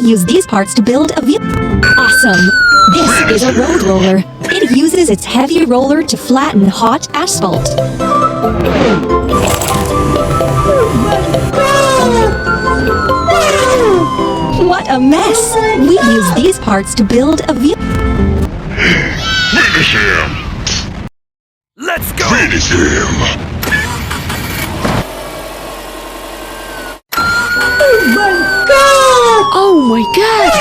use these parts to build a vehicle. Awesome! This is a road roller. It uses its heavy roller to flatten hot asphalt. What a mess! We use these parts to build a vehicle. Finish him! Let's go! Finish him! Oh my god!